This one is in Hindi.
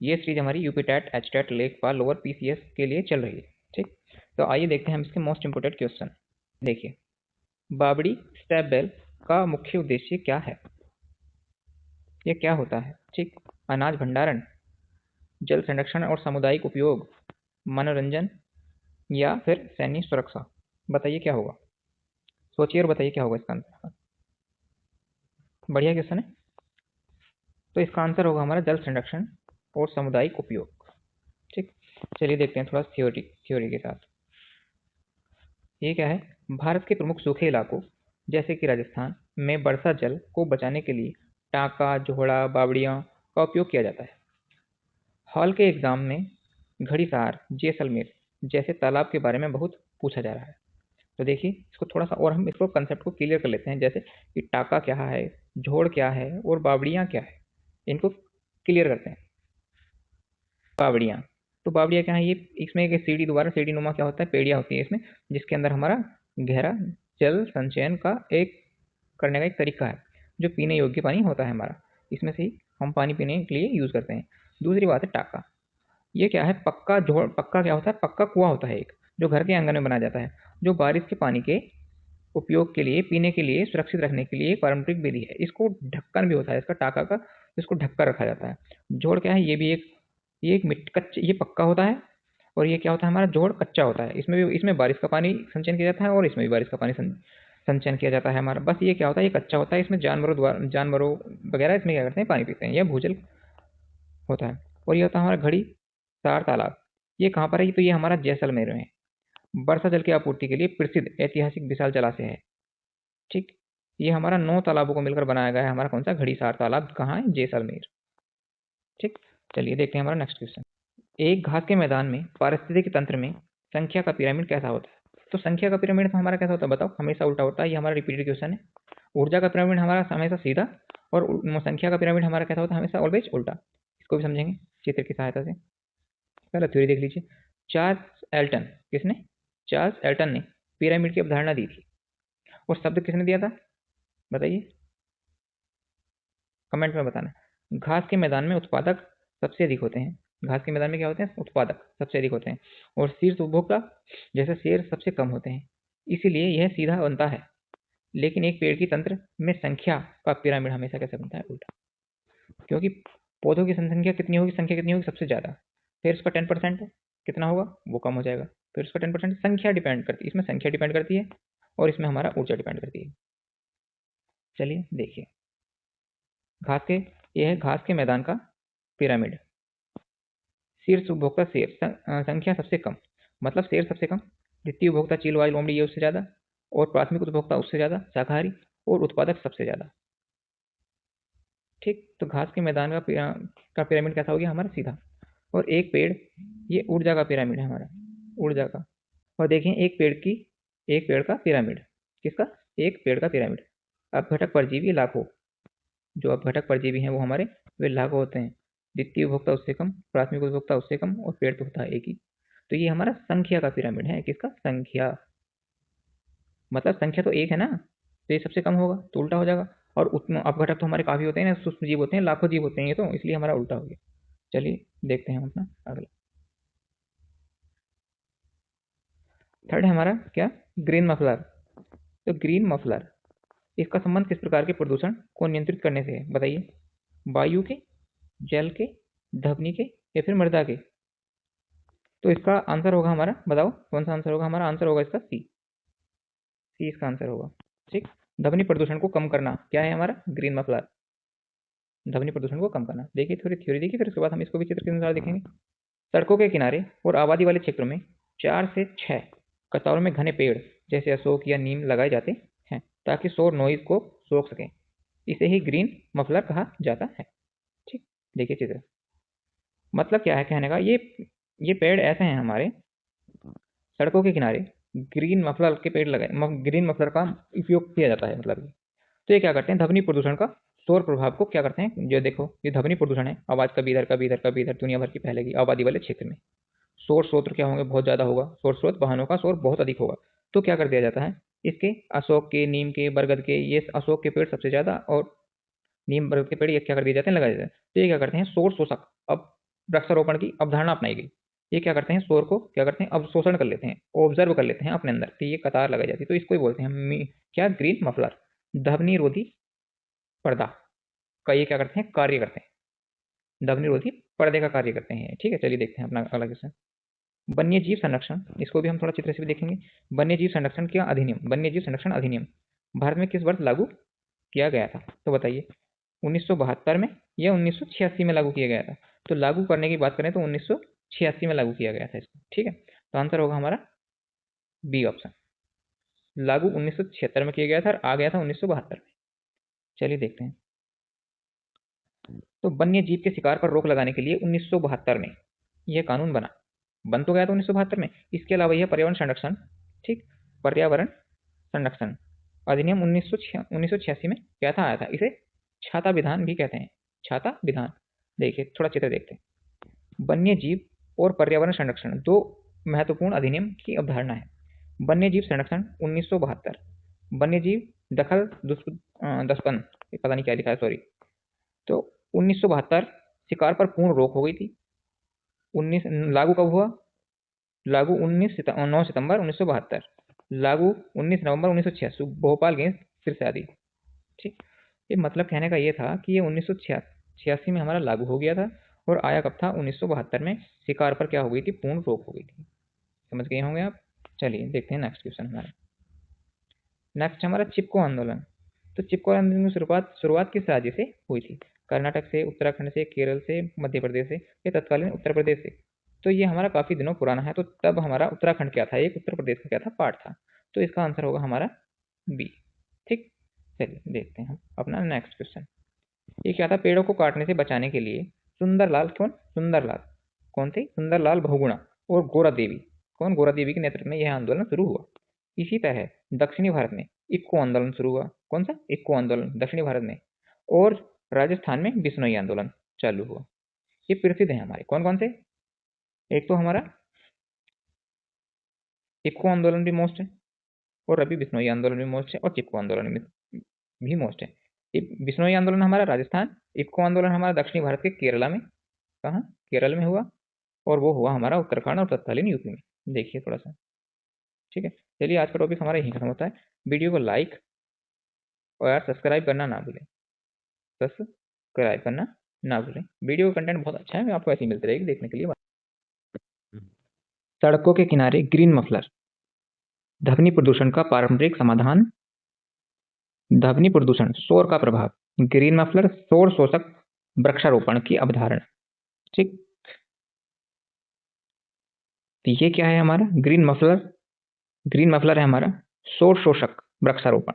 ये सीरीज हमारी यूपीटेट, एचटेट, लेखपाल, लोअर पीसीएस के लिए चल रही है। ठीक, तो आइए देखते हैं हम इसके मोस्ट इंपोर्टेंट क्वेश्चन। देखिए, बावड़ी स्टैप बेल का मुख्य उद्देश्य क्या है? ये क्या होता है? ठीक, अनाज भंडारण, जल संरक्षण और सामुदायिक उपयोग, मनोरंजन, या फिर सैन्य सुरक्षा। बताइए क्या होगा, सोचिए और बताइए क्या होगा इसका आंसर। बढ़िया क्वेश्चन है। तो इसका आंसर होगा हमारा जल संरक्षण और सामुदायिक उपयोग। ठीक, चलिए देखते हैं थोड़ा थ्योरी के साथ। ये क्या है? भारत के प्रमुख सूखे इलाकों जैसे कि राजस्थान में वर्षा जल को बचाने के लिए टांका, जोहड़ा, बावड़ियां का उपयोग किया जाता है। हाल के एग्जाम में घड़ीसार, जैसलमेर जैसे तालाब के बारे में बहुत पूछा जा रहा है। तो देखिए, इसको थोड़ा सा और हम इसको कंसेप्ट को क्लियर कर लेते हैं, जैसे कि टाका क्या है, जोड़ क्या है और बावड़ियां क्या है, इनको क्लियर करते हैं। बावड़ियां, तो बावड़ियां क्या है? ये इसमें एक सीढ़ी, दोबारा सीढ़ी नुमा क्या होता है, पेड़ियां होती है इसमें, जिसके अंदर हमारा गहरा जल संचयन का एक करने का एक तरीका है, जो पीने योग्य पानी होता है हमारा, इसमें से ही हम पानी पीने के लिए यूज करते हैं। दूसरी बात है टाका। ये क्या है? पक्का जोड़, पक्का क्या होता है? पक्का कुआं होता है एक, जो घर के आंगन में बनाया जाता है, जो बारिश के पानी के उपयोग के लिए, पीने के लिए, सुरक्षित रखने के लिए एक पारंपरिक विधि है। इसको ढक्कन भी होता है इसका, टाका का, इसको ढक कर रखा जाता है। जोड़ क्या है? ये भी एक, ये एक कच्चे, ये पक्का होता है, और ये क्या होता है हमारा? जोड़ कच्चा होता है। इसमें भी, इसमें बारिश का पानी संचयन किया जाता है और इसमें भी बारिश का पानी संचयन किया जाता है हमारा। बस ये क्या होता है? ये कच्चा होता है, इसमें जानवरों वगैरह इसमें क्या करते हैं? पानी पीते हैं, यह भूजल होता है। और ये होता है हमारा घड़ी सार तालाब। ये कहाँ पर है? तो ये हमारा जैसलमेर में है। वर्षा जल की आपूर्ति के लिए प्रसिद्ध ऐतिहासिक विशाल जलाशय है। ठीक, ये हमारा 9 तालाबों को मिलकर बनाया गया है हमारा कौन सा? घड़ीसार तालाब। कहाँ है? जैसलमेर। ठीक, चलिए देखते हैं हमारा नेक्स्ट क्वेश्चन। एक घास के मैदान में पारिस्थितिक तंत्र में संख्या का पिरामिड कैसा होता है? तो संख्या का पिरामिड तो हमारा कैसा होता है बताओ? हमेशा उल्टा होता है। ये हमारा रिपीटेड क्वेश्चन है। ऊर्जा का पिरामिड हमारा हमेशा सीधा, और संख्या का पिरामिड हमारा कैसा होता है? हमेशा ऑलवेज उल्टा। इसको भी समझेंगे चित्र की सहायता से। पहला थ्योरी देख लीजिए। चार्ल्स एल्टन, किसने? चार्ल्स एल्टन ने पिरामिड की अवधारणा दी थी, और शब्द किसने दिया था? बताइए, कमेंट में बताना। घास के मैदान में उत्पादक सबसे अधिक होते हैं। घास के मैदान में क्या होते हैं? उत्पादक सबसे अधिक होते हैं। और शीर्ष उपभोक्ता जैसे शेर सबसे कम होते हैं। इसीलिए यह सीधा बनता है। लेकिन एक पेड़ की तंत्र में संख्या का पिरामिड हमेशा कैसे बनता है? उल्टा। क्योंकि पौधों की संख्या कितनी होगी? संख्या कितनी होगी? सबसे ज्यादा। फिर उसका 10% कितना होगा? वो कम हो जाएगा। फिर उसका 10% संख्या डिपेंड करती है, इसमें संख्या डिपेंड करती है, और इसमें हमारा ऊर्जा डिपेंड करती है। चलिए देखिए, घास के, यह है घास के मैदान का पिरामिड। शीर्ष उपभोक्ता शेर, संख्या सबसे कम, मतलब शेर सबसे कम। द्वितीय उपभोक्ता चील, वाइल, लोमड़ी, ये उससे ज्यादा। और प्राथमिक उपभोक्ता उससे ज्यादा, शाकाहारी। और उत्पादक सबसे ज्यादा। ठीक, तो घास के मैदान का पिरामिड कैसा हो गया हमारा? सीधा। और एक पेड़, ये ऊर्जा का पिरामिड है हमारा, ऊर्जा का। और देखें, एक पेड़ का पिरामिड, किसका? एक पेड़ का पिरामिड। अपघटक परजीवी लाखों, जो अपघटक परजीवी हैं वो हमारे, वे लाखों होते हैं। द्वितीय उपभोक्ता उससे कम, प्राथमिक उपभोक्ता उससे कम, और पेड़ तो होता है एक ही। तो ये हमारा संख्या का पिरामिड है। किसका? संख्या, मतलब संख्या तो एक है ना, तो ये सबसे कम होगा, तो उल्टा हो जाएगा। और उतना अपघटक तो हमारे काफी होते हैं ना, सूक्ष्म जीव होते हैं, लाखों जीव होते हैं ये तो, इसलिए हमारा उल्टा हो गया। चलिए देखते हैं हम अपना अगला। थर्ड है हमारा क्या? Green muffler. तो ग्रीन मफलर, इसका संबंध किस प्रकार के प्रदूषण को नियंत्रित करने से है? बताइए, वायु के, जल के, ध्वनि के, या फिर मृदा के? तो इसका आंसर होगा हमारा, बताओ कौन सा आंसर होगा हमारा? आंसर होगा इसका सी। सी इसका आंसर होगा। ठीक, ध्वनि प्रदूषण को कम करना क्या है हमारा? ग्रीन मफलर, ध्वनि प्रदूषण को कम करना। देखिए थोड़ी थ्योरी देखिए, फिर उसके बाद हम इसको भी चित्र के अनुसार देखेंगे। सड़कों के किनारे और आबादी वाले क्षेत्रों में 4 से 6 कतारों में घने पेड़ जैसे अशोक या नीम लगाए जाते हैं, ताकि शोर नॉइज को सोख सकें। इसे ही ग्रीन मफलर कहा जाता है। ठीक, देखिए चित्र, मतलब क्या है कहने का? ये पेड़ ऐसे हैं हमारे सड़कों के किनारे, ग्रीन मफलर के पेड़ लगाए, ग्रीन मफलर का उपयोग किया जाता है, मतलब तो ये क्या करते हैं? ध्वनि प्रदूषण का, शोर प्रभाव को क्या करते हैं? जो देखो, ये ध्वनि प्रदूषण है, आवाज कभी इधर कभी इधर कभी इधर, दुनिया भर की फैलेगी आबादी वाले क्षेत्र में। शोर स्रोत क्या होंगे? बहुत ज्यादा होगा शोर स्रोत, वाहनों का शोर बहुत अधिक होगा। तो क्या कर दिया जाता है? इसके अशोक के, नीम के, बरगद के, ये अशोक के पेड़ सबसे ज्यादा, और नीम बरगद के पेड़ ये क्या कर दिए जाते हैं? लगाए जाते हैं। तो ये क्या करते हैं? शोर शोषक। अब वृक्षारोपण की अवधारणा अपनाई गई। ये क्या करते हैं, शोर को क्या करते हैं, अवशोषण कर लेते हैं, ऑब्जर्व कर लेते हैं अपने अंदर, तो ये कतार लगाई जाती है, तो इसको ही बोलते हैं क्या, ग्रीन मफलर, ध्वनि रोधी पर्दा का ये क्या करते हैं, कार्य करते हैं, ध्वनि रोधी पर्दे का कार्य करते हैं। ठीक है, चलिए देखते हैं अपना अगला क्वेश्चन। वन्य जीव संरक्षण, इसको भी हम थोड़ा चित्र से भी देखेंगे। वन्य जीव संरक्षण क्या अधिनियम, वन्य जीव संरक्षण अधिनियम भारत में किस वर्ष लागू किया गया था, तो बताइए 1972 में या 1986 में लागू किया गया था। तो लागू करने की बात करें तो 1986 में लागू किया गया था इसको। ठीक है, तो आंसर होगा हमारा बी ऑप्शन, लागू 1976 में किया गया था और आ गया था 1972 में। चलिए देखते हैं। तो वन्य जीव के शिकार पर रोक लगाने के लिए 1972 में यह कानून बन तो गया था 1972 में। इसके अलावा यह पर्यावरण संरक्षण, ठीक, पर्यावरण संरक्षण अधिनियम 1986 में क्या था, आया था। इसे छाता विधान भी कहते हैं, छाता विधान। देखिए थोड़ा चित्र देखते हैं। वन्य जीव और पर्यावरण संरक्षण दो महत्वपूर्ण अधिनियम की अवधारणा है। वन्य जीव संरक्षण 1972, वन्य जीव दखल दस्पन, पता नहीं क्या लिखा है, सॉरी। तो 1972 शिकार पर पूर्ण रोक हो गई थी। 19 लागू कब हुआ, लागू 9 सितंबर 1972, लागू 19 नवंबर 1986, भोपाल गेम्स फिर से आदि। ठीक, ये मतलब कहने का ये था कि ये 1986 में हमारा लागू हो गया था और आया कब था, 1972 में शिकार पर क्या हो गई थी, पूर्ण रोक हो गई थी। समझ गए होंगे आप। चलिए देखते हैं नेक्स्ट क्वेश्चन हमारा। नेक्स्ट हमारा चिपको आंदोलन। तो चिपको आंदोलन की शुरुआत किस राज्य से हुई थी, कर्नाटक से, उत्तराखंड से, केरल से, मध्य प्रदेश से या तत्कालीन उत्तर प्रदेश से। तो ये हमारा काफी दिनों पुराना है, तो तब हमारा उत्तराखंड क्या था, एक उत्तर प्रदेश का क्या था, पार्ट था। तो इसका आंसर होगा हमारा बी। ठीक, चलिए देखते हैं हम अपना नेक्स्ट क्वेश्चन। ये क्या था, पेड़ों को काटने से बचाने के लिए सुंदरलाल, सुंदरलाल कौन थे, सुंदरलाल बहुगुणा और गोरा देवी, गोरा देवी के नेतृत्व में यह आंदोलन शुरू हुआ। इसी तरह दक्षिणी भारत में इक्को आंदोलन शुरू हुआ। कौन सा, इक्को आंदोलन दक्षिणी भारत में। और राजस्थान में बिश्नोई आंदोलन चालू हुआ। ये प्रसिद्ध है हमारे, कौन कौन से, एक तो हमारा इक्को आंदोलन भी मोस्ट है, और अभी बिश्नोई आंदोलन भी मोस्ट है, और चिपको आंदोलन भी मोस्ट है। बिश्नोई आंदोलन हमारा राजस्थान, इक्को आंदोलन हमारा दक्षिणी भारत के केरला में, कहाँ, केरल में हुआ, और वो हुआ हमारा उत्तराखंड और तत्कालीन यूपी में। देखिए थोड़ा सा। ठीक है, चलिए आज का टॉपिक हमारा यहीं खत्म होता है। वीडियो को लाइक और सब्सक्राइब करना ना भूलें, सब्सक्राइब करना ना भूलें। वीडियो का कंटेंट बहुत अच्छा है, आपको ऐसे ही मिलती रहेगी देखने के लिए। सड़कों के किनारे ग्रीन मफलर, ध्वनि प्रदूषण का पारंपरिक समाधान, ध्वनि प्रदूषण, शोर का प्रभाव, ग्रीन मफलर, शोर शोषक वृक्षारोपण की अवधारणा। ठीक, तो ये क्या है हमारा, ग्रीन मफलर है हमारा शोर शोषक वृक्षारोपण।